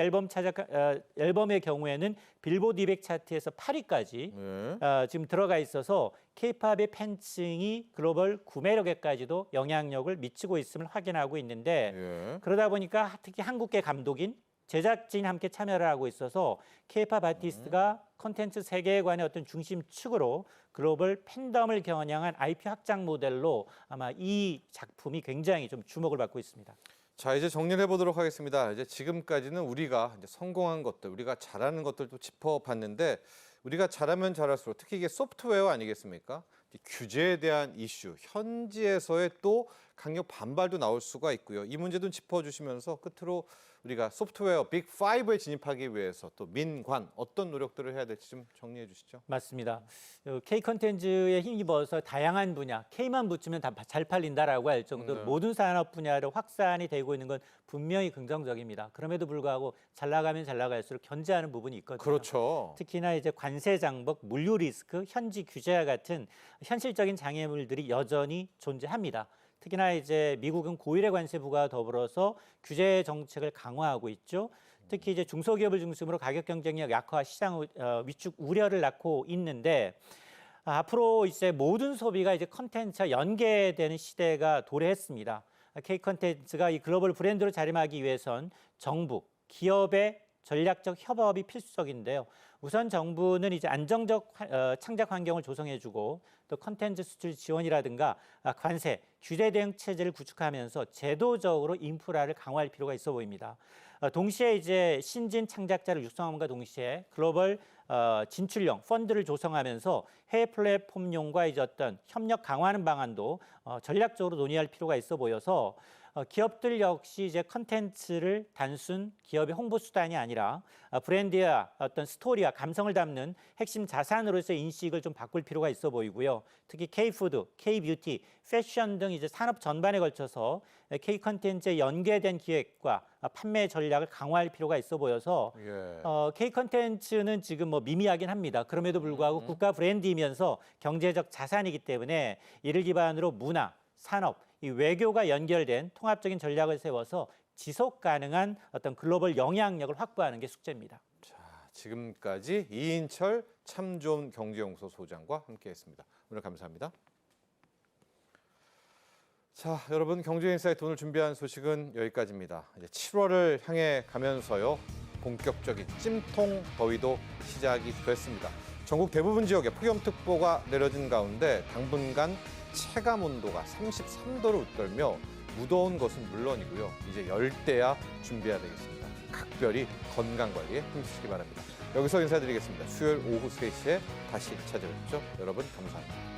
앨범의 경우에는 빌보드 200 차트에서 8위까지 지금 들어가 있어서 K-팝의 팬층이 글로벌 구매력에까지도 영향력을 미치고 있음을 확인하고 있는데, 예. 그러다 보니까 특히 한국계 감독인, 제작진이 함께 참여를 하고 있어서 K-팝 아티스트가 콘텐츠 세계관의 어떤 중심축으로 글로벌 팬덤을 겨냥한 IP 확장 모델로 아마 이 작품이 굉장히 좀 주목을 받고 있습니다. 자, 이제 정리를 해보도록 하겠습니다. 이제 지금까지는 우리가 이제 성공한 것들, 우리가 잘하는 것들도 짚어봤는데, 우리가 잘하면 잘할수록 특히 이게 소프트웨어 아니겠습니까? 규제에 대한 이슈, 현지에서의 또 강력 반발도 나올 수가 있고요. 이 문제도 짚어주시면서 끝으로 우리가 소프트웨어 빅5에 진입하기 위해서 또 민관 어떤 노력들을 해야 될지 좀 정리해 주시죠. 맞습니다. K 컨텐츠에 힘입어서 다양한 분야, K만 붙이면 다 잘 팔린다라고 할 정도로 네. 모든 산업 분야로 확산이 되고 있는 건 분명히 긍정적입니다. 그럼에도 불구하고 잘 나가면 잘 나갈수록 견제하는 부분이 있거든요. 그렇죠. 특히나 이제 관세 장벽, 물류 리스크, 현지 규제와 같은 현실적인 장애물들이 여전히 존재합니다. 특히나 이제 미국은 고일의 관세 부과와 더불어서 규제 정책을 강화하고 있죠. 특히 이제 중소기업을 중심으로 가격 경쟁력 약화, 시장 위축 우려를 낳고 있는데 앞으로 이제 모든 소비가 이제 컨텐츠와 연계되는 시대가 도래했습니다. K 컨텐츠가 이 글로벌 브랜드로 자리하기 위해선 정부, 기업의 전략적 협업이 필수적인데요. 우선 정부는 이제 안정적 창작 환경을 조성해주고 또 컨텐츠 수출 지원이라든가 관세, 규제 대응 체제를 구축하면서 제도적으로 인프라를 강화할 필요가 있어 보입니다. 동시에 이제 신진 창작자를 육성함과 동시에 글로벌 진출형 펀드를 조성하면서 해외 플랫폼용과 이제 어떤 협력 강화하는 방안도 전략적으로 논의할 필요가 있어 보여서 기업들 역시 이제 컨텐츠를 단순 기업의 홍보 수단이 아니라 브랜드와 어떤 스토리와 감성을 담는 핵심 자산으로서의 인식을 좀 바꿀 필요가 있어 보이고요. 특히 K푸드, K뷰티, 패션 등 이제 산업 전반에 걸쳐서 K 컨텐츠에 연계된 기획과 판매 전략을 강화할 필요가 있어 보여서 예. K 컨텐츠는 지금 뭐 미미하긴 합니다. 그럼에도 불구하고 국가 브랜드이면서 경제적 자산이기 때문에 이를 기반으로 문화, 산업, 이 외교가 연결된 통합적인 전략을 세워서 지속 가능한 어떤 글로벌 영향력을 확보하는 게 숙제입니다. 자, 지금까지 이인철 참 좋은 경제연구소 소장과 함께했습니다. 오늘 감사합니다. 자, 여러분 경제인사이트 오늘 준비한 소식은 여기까지입니다. 이제 7월을 향해 가면서요 본격적인 찜통 더위도 시작이 됐습니다. 전국 대부분 지역에 폭염특보가 내려진 가운데 당분간 체감 온도가 33도를 웃돌며 무더운 것은 물론이고요. 이제 열대야 준비해야 되겠습니다. 각별히 건강 관리에 힘쓰시기 바랍니다. 여기서 인사드리겠습니다. 수요일 오후 3시에 다시 찾아뵙죠. 여러분 감사합니다.